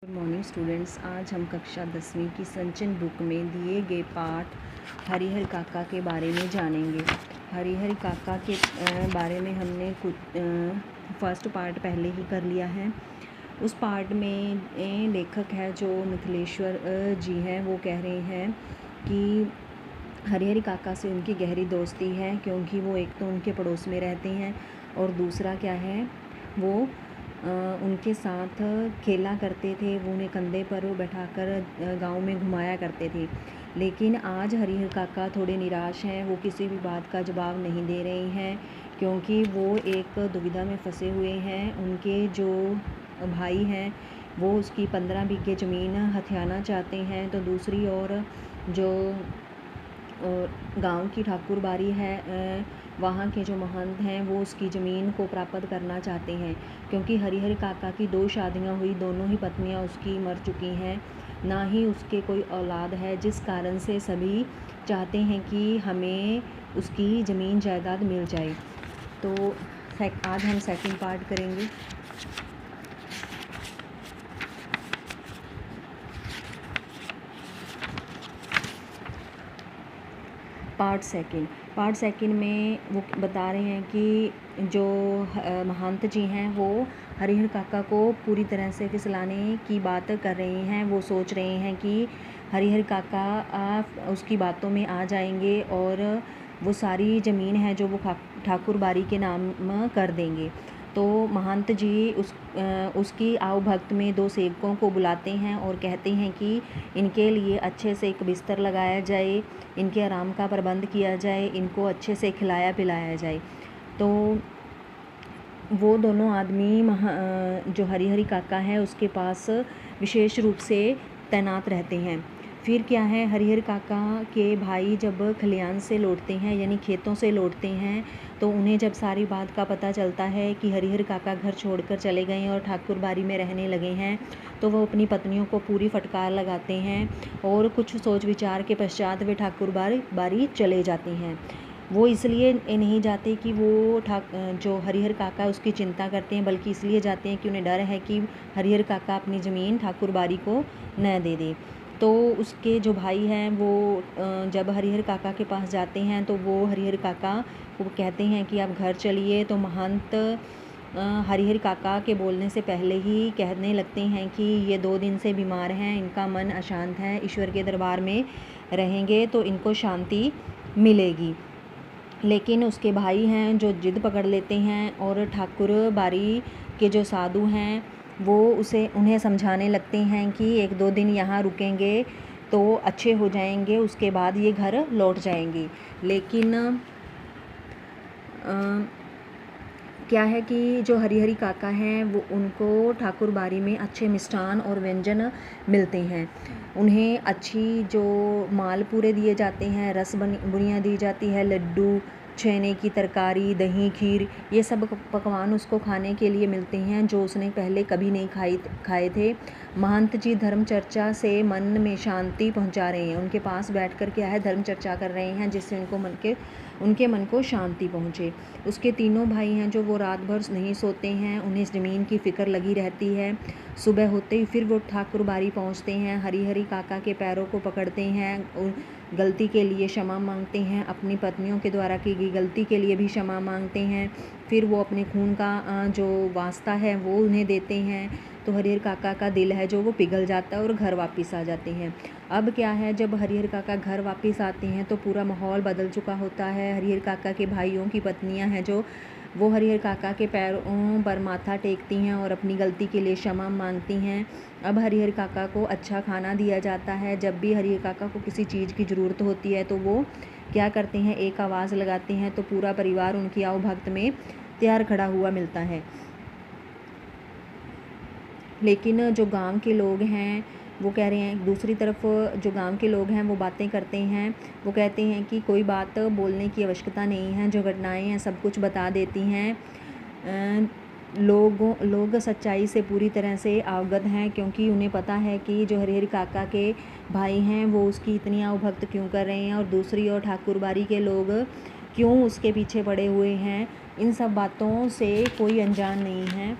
Good morning students. आज हम कक्षा 10वीं की संचन बुक में दिए गए पाठ हरिहर काका के बारे में जानेंगे। हरिहर काका के बारे में हमने कुछ फर्स्ट पार्ट पहले ही कर लिया है। उस पार्ट में लेखक है जो मिथिलेश्वर जी हैं, वो कह रहे हैं कि हरिहर काका से उनकी गहरी दोस्ती है, क्योंकि वो एक तो उनके पड़ोस में रहते हैं और दूसरा क्या है, वो उनके साथ खेला करते थे। वो उन्हें कंधे पर बैठाकर गांव में घुमाया करते थे। लेकिन आज हरिहर काका थोड़े निराश हैं। वो किसी भी बात का जवाब नहीं दे रहे हैं, क्योंकि वो एक दुविधा में फंसे हुए हैं। उनके जो भाई हैं वो उसकी 15 बीघे ज़मीन हथियाना चाहते हैं, तो दूसरी ओर जो गांव की ठाकुर बारी है, वहाँ के जो महंत हैं वो उसकी ज़मीन को प्राप्त करना चाहते हैं, क्योंकि हरिहर काका की 2 शादियाँ हुई, दोनों ही पत्नियाँ उसकी मर चुकी हैं, ना ही उसके कोई औलाद है, जिस कारण से सभी चाहते हैं कि हमें उसकी ज़मीन जायदाद मिल जाए। तो आज हम सेकंड पार्ट करेंगे। पार्ट सेकंड में वो बता रहे हैं कि जो महंत जी हैं वो हरिहर काका को पूरी तरह से फिसलाने की बात कर रहे हैं। वो सोच रहे हैं कि हरिहर काका उसकी बातों में आ जाएंगे और वो सारी ज़मीन है जो वो ठाकुर बारी के नाम कर देंगे। तो महंत जी उसकी आओ भक्त में 2 सेवकों को बुलाते हैं और कहते हैं कि इनके लिए अच्छे से एक बिस्तर लगाया जाए, इनके आराम का प्रबंध किया जाए, इनको अच्छे से खिलाया पिलाया जाए। तो वो दोनों आदमी जो हरिहर काका है उसके पास विशेष रूप से तैनात रहते हैं। फिर क्या है, हरिहर काका के भाई जब खलियान से लौटते हैं, यानी खेतों से लौटते हैं, तो उन्हें जब सारी बात का पता चलता है कि हरिहर काका घर छोड़कर चले गए हैं और ठाकुर बारी में रहने लगे हैं, तो वो अपनी पत्नियों को पूरी फटकार लगाते हैं और कुछ सोच विचार के पश्चात वे ठाकुर बारी चले जाते हैं। वो इसलिए नहीं जाते कि वो जो हरिहर काका उसकी चिंता करते हैं, बल्कि इसलिए जाते हैं कि उन्हें डर है कि हरिहर काका अपनी ज़मीन ठाकुर बारी को न दे दे। तो उसके जो भाई हैं वो जब हरिहर काका के पास जाते हैं तो वो हरिहर काका को कहते हैं कि आप घर चलिए। तो महंत हरिहर काका के बोलने से पहले ही कहने लगते हैं कि ये 2 दिन से बीमार हैं, इनका मन अशांत है, ईश्वर के दरबार में रहेंगे तो इनको शांति मिलेगी। लेकिन उसके भाई हैं जो जिद पकड़ लेते हैं और ठाकुर बारी के जो साधु हैं वो उन्हें समझाने लगते हैं कि 1-2 दिन यहाँ रुकेंगे तो अच्छे हो जाएंगे, उसके बाद ये घर लौट जाएंगे। लेकिन क्या है कि जो हरिहर काका हैं वो उनको ठाकुर बारी में अच्छे मिष्ठान और व्यंजन मिलते हैं। उन्हें अच्छी जो मालपूरे दिए जाते हैं, रस बुनियाँ दी जाती है, लड्डू, छेने की तरकारी, दही, खीर, ये सब पकवान उसको खाने के लिए मिलते हैं जो उसने पहले कभी नहीं खाए थे। महंत जी धर्म चर्चा से मन में शांति पहुंचा रहे हैं। उनके पास बैठकर क्या है, धर्म चर्चा कर रहे हैं, जिससे उनके मन को शांति पहुँचे। उसके 3 भाई हैं जो वो रात भर नहीं सोते हैं, उन्हें ज़मीन की फ़िक्र लगी रहती है। सुबह होते ही फिर वो ठाकुर बारी पहुँचते हैं, हरिहर काका के पैरों को पकड़ते हैं, गलती के लिए क्षमा मांगते हैं, अपनी पत्नियों के द्वारा की गई गलती के लिए भी क्षमा मांगते हैं। फिर वो अपने खून का जो वास्ता है वो उन्हें देते हैं। तो हरिहर काका का दिल है जो वो पिघल जाता है और घर वापस आ जाते हैं। अब क्या है, जब हरिहर काका घर वापस आते हैं तो पूरा माहौल बदल चुका होता है। हरिहर काका के भाइयों की पत्नियां हैं जो वो हरिहर काका के पैरों पर माथा टेकती हैं और अपनी गलती के लिए क्षमा मांगती हैं। अब हरिहर काका को अच्छा खाना दिया जाता है। जब भी हरिहर काका को किसी चीज़ की ज़रूरत होती है तो वो क्या करते हैं, एक आवाज़ लगाते हैं तो पूरा परिवार उनकी आओ भक्त में तैयार खड़ा हुआ मिलता है। लेकिन जो गांव के लोग हैं वो कह रहे हैं, दूसरी तरफ जो गांव के लोग हैं वो बातें करते हैं। वो कहते हैं कि कोई बात बोलने की आवश्यकता नहीं है, जो घटनाएं हैं सब कुछ बता देती हैं। लोग सच्चाई से पूरी तरह से अवगत हैं, क्योंकि उन्हें पता है कि जो हरिहर काका के भाई हैं वो उसकी इतनी आवभक्त क्यों कर रहे हैं और दूसरी ओर ठाकुर बारी के लोग क्यों उसके पीछे पड़े हुए हैं। इन सब बातों से कोई अनजान नहीं है।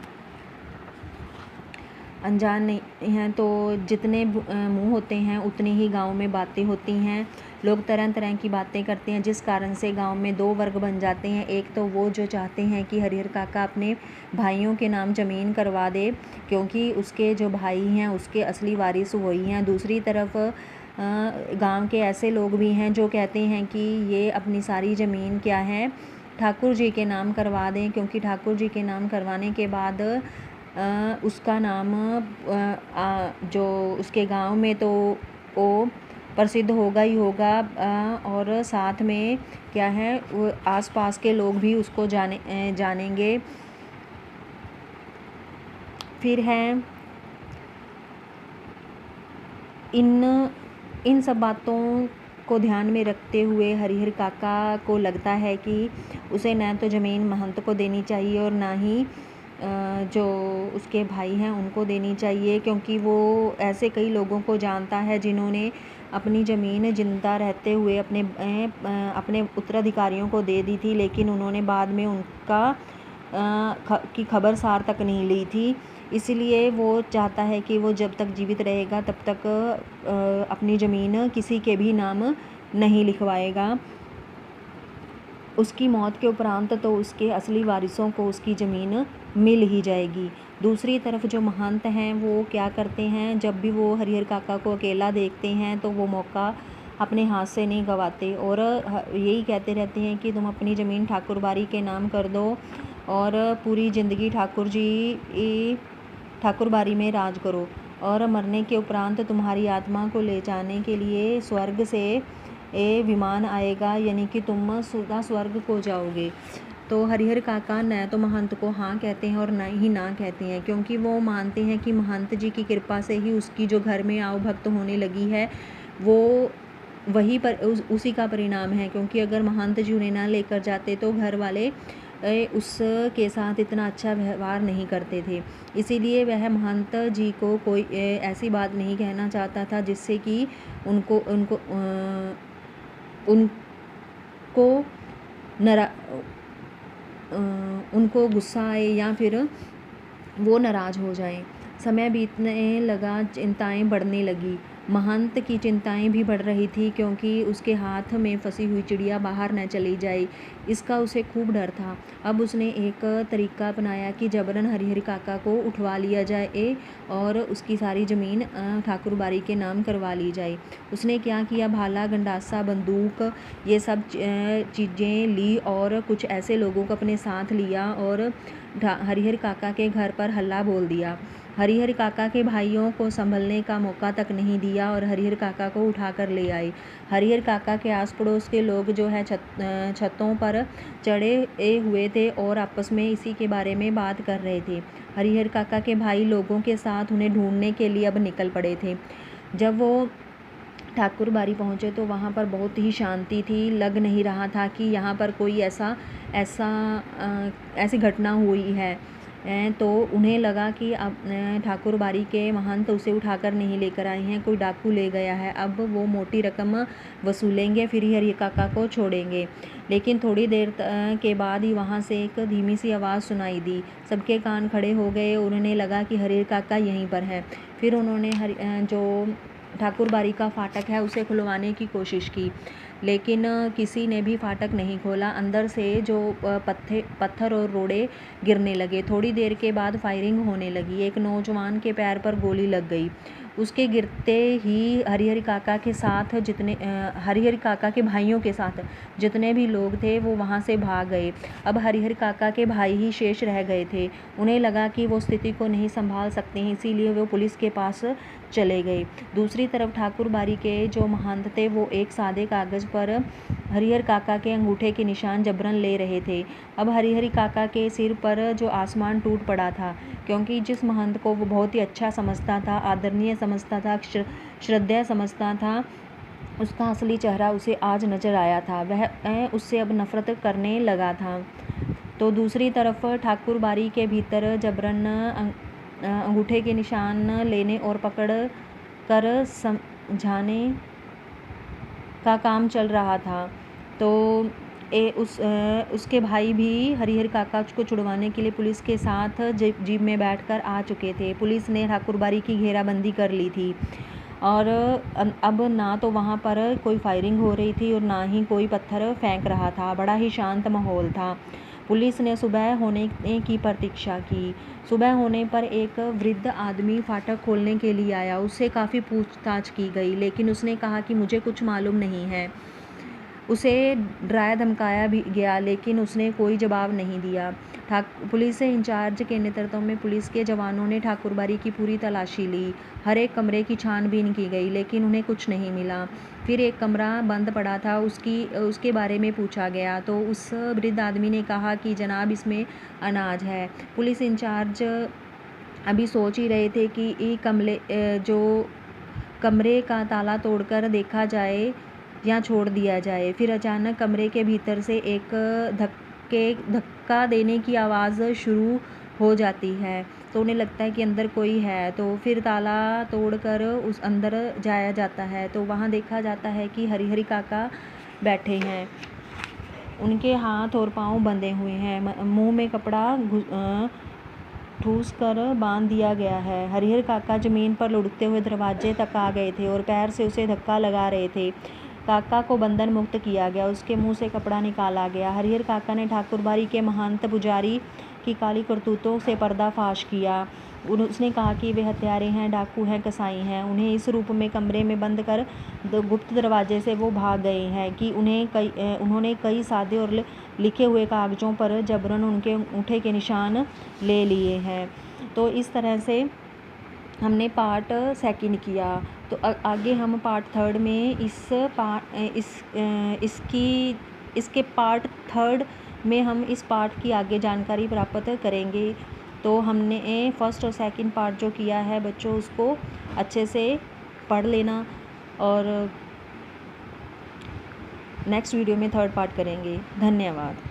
अनजान नहीं हैं, तो जितने मुँह होते हैं उतनी ही गांव में बातें होती हैं। लोग तरह तरह की बातें करते हैं, जिस कारण से गांव में दो वर्ग बन जाते हैं। एक तो वो जो चाहते हैं कि हरिहर काका अपने भाइयों के नाम ज़मीन करवा दे, क्योंकि उसके जो भाई हैं उसके असली वारिस वही हैं। दूसरी तरफ गांव के ऐसे लोग भी हैं जो कहते हैं कि ये अपनी सारी ज़मीन क्या है ठाकुर जी के नाम करवा दें, क्योंकि ठाकुर जी के नाम करवाने के बाद उसका नाम जो उसके गांव में तो वो प्रसिद्ध होगा ही होगा, और साथ में क्या है वो आसपास के लोग भी उसको जानेंगे। फिर है इन सब बातों को ध्यान में रखते हुए हरिहर काका को लगता है कि उसे न तो ज़मीन महंत को देनी चाहिए और ना ही जो उसके भाई हैं उनको देनी चाहिए, क्योंकि वो ऐसे कई लोगों को जानता है जिन्होंने अपनी ज़मीन जिंदा रहते हुए अपने उत्तराधिकारियों को दे दी थी, लेकिन उन्होंने बाद में उनका की खबरसार तक नहीं ली थी। इसलिए वो चाहता है कि वो जब तक जीवित रहेगा तब तक अपनी ज़मीन किसी के भी नाम नहीं लिखवाएगा। उसकी मौत के उपरांत तो उसके असली वारिसों को उसकी ज़मीन मिल ही जाएगी। दूसरी तरफ जो महंत हैं वो क्या करते हैं, जब भी वो हरिहर काका को अकेला देखते हैं तो वो मौका अपने हाथ से नहीं गंवाते और यही कहते रहते हैं कि तुम अपनी ज़मीन ठाकुर बारी के नाम कर दो और पूरी ज़िंदगी ठाकुर बारी में राज करो, और मरने के उपरांत तुम्हारी आत्मा को ले जाने के लिए स्वर्ग से विमान आएगा, यानी कि तुम सीधा स्वर्ग को जाओगे। तो हरिहर काका न तो महंत को हाँ कहते हैं और न ही ना कहते हैं, क्योंकि वो मानते हैं कि महंत जी की कृपा से ही उसकी जो घर में आओ भक्त होने लगी है वो वही पर उसी का परिणाम है। क्योंकि अगर महंत जी उन्हें ना लेकर जाते तो घर वाले उसके साथ इतना अच्छा व्यवहार नहीं करते थे। इसीलिए वह महंत जी को कोई ऐसी बात नहीं कहना चाहता था जिससे कि उनको उनको गुस्सा आए या फिर वो नाराज़ हो जाएं। समय बीतने लगा, चिंताएं बढ़ने लगी। महंत की चिंताएं भी बढ़ रही थी, क्योंकि उसके हाथ में फंसी हुई चिड़िया बाहर न चली जाए, इसका उसे खूब डर था। अब उसने एक तरीका अपनाया कि जबरन हरिहर काका को उठवा लिया जाए और उसकी सारी ज़मीन ठाकुर बारी के नाम करवा ली जाए। उसने क्या किया, भाला, गंडासा, बंदूक ये सब चीज़ें ली और कुछ ऐसे लोगों को अपने साथ लिया और हरिहर काका के घर पर हल्ला बोल दिया। हरिहर काका के भाइयों को संभलने का मौका तक नहीं दिया और हरिहर काका को उठाकर ले आए। हरिहर काका के आस पड़ोस के लोग जो है छतों पर चढ़े हुए थे और आपस में इसी के बारे में बात कर रहे थे। हरिहर काका के भाई लोगों के साथ उन्हें ढूंढने के लिए अब निकल पड़े थे। जब वो ठाकुर बारी पहुँचे तो वहाँ पर बहुत ही शांति थी। लग नहीं रहा था कि यहाँ पर कोई ऐसी घटना हुई है। तो उन्हें लगा कि अब ठाकुर बारी के महंत उसे उठाकर नहीं लेकर आए हैं, कोई डाकू ले गया है। अब वो मोटी रकम वसूलेंगे फिर ही हरिहर काका को छोड़ेंगे। लेकिन थोड़ी देर के बाद ही वहाँ से एक धीमी सी आवाज़ सुनाई दी। सबके कान खड़े हो गए। उन्हें लगा कि हरिहर काका यहीं पर है। फिर उन्होंने जो ठाकुर बारी का फाटक है उसे खुलवाने की कोशिश की, लेकिन किसी ने भी फाटक नहीं खोला। अंदर से जो पत्थर और रोड़े गिरने लगे। थोड़ी देर के बाद फायरिंग होने लगी। एक नौजवान के पैर पर गोली लग गई। उसके गिरते ही हरिहर काका के भाइयों के साथ जितने भी लोग थे वो वहाँ से भाग गए। अब हरिहर काका के भाई ही शेष रह गए थे। उन्हें लगा कि वो स्थिति को नहीं संभाल सकते हैं, इसीलिए वो पुलिस के पास चले गए। दूसरी तरफ ठाकुर बारी के जो महंत थे वो एक सादे कागज़ पर हरिहर काका के अंगूठे के निशान जबरन ले रहे थे। अब हरिहर काका के सिर पर जो आसमान टूट पड़ा था, क्योंकि जिस महंत को वो बहुत ही अच्छा समझता था, आदरणीय समझता था, श्रद्धेय समझता था, उसका असली चेहरा उसे आज नजर आया था। वह उससे अब नफरत करने लगा था। तो दूसरी तरफ ठाकुर बारी के भीतर जबरन अंगूठे के निशान लेने और पकड़ कर समझाने का काम चल रहा था। तो उसके भाई भी हरिहर काका को छुड़वाने के लिए पुलिस के साथ जीप में बैठकर आ चुके थे। पुलिस ने ठाकुरबाड़ी की घेराबंदी कर ली थी और अब ना तो वहाँ पर कोई फायरिंग हो रही थी और ना ही कोई पत्थर फेंक रहा था। बड़ा ही शांत माहौल था। पुलिस ने सुबह होने की प्रतीक्षा की। सुबह होने पर एक वृद्ध आदमी फाटक खोलने के लिए आया। उससे काफ़ी पूछताछ की गई, लेकिन उसने कहा कि मुझे कुछ मालूम नहीं है। उसे डराया धमकाया भी गया, लेकिन उसने कोई जवाब नहीं दिया। पुलिस इंचार्ज के नेतृत्व में पुलिस के जवानों ने ठाकुरबाड़ी की पूरी तलाशी ली। हर एक कमरे की छानबीन की गई, लेकिन उन्हें कुछ नहीं मिला। फिर एक कमरा बंद पड़ा था, उसके बारे में पूछा गया तो उस वृद्ध आदमी ने कहा कि जनाब, इसमें अनाज है। पुलिस इंचार्ज अभी सोच ही रहे थे कि जो कमरे का ताला तोड़कर देखा जाए या छोड़ दिया जाए। फिर अचानक कमरे के भीतर से एक धक्का देने की आवाज़ शुरू हो जाती है, तो उन्हें लगता है कि अंदर कोई है। तो फिर ताला तोड़कर उस अंदर जाया जाता है, तो वहाँ देखा जाता है कि हरिहर काका बैठे हैं। उनके हाथ और पाँव बंधे हुए हैं, मुंह में कपड़ा ठूस कर बांध दिया गया है। हरिहर काका ज़मीन पर लुढ़कते हुए दरवाजे तक आ गए थे और पैर से उसे धक्का लगा रहे थे। काका को बंधन मुक्त किया गया, उसके मुंह से कपड़ा निकाला गया। हरिहर काका ने ठाकुरबाड़ी के महंत पुजारी की काली करतूतों से पर्दाफाश किया। उसने कहा कि वे हत्यारे हैं, डाकू हैं, कसाई हैं। उन्हें इस रूप में कमरे में बंद कर गुप्त दरवाजे से वो भाग गए हैं कि उन्होंने कई सादे और लिखे हुए कागज़ों पर जबरन उनके अंगूठे के निशान ले लिए हैं। तो इस तरह से हमने पार्ट सेकंड किया। तो आगे हम पार्ट थर्ड में इसके पार्ट थर्ड में हम इस पार्ट की आगे जानकारी प्राप्त करेंगे। तो हमने फर्स्ट और सेकंड पार्ट जो किया है बच्चों, उसको अच्छे से पढ़ लेना और नेक्स्ट वीडियो में थर्ड पार्ट करेंगे। धन्यवाद।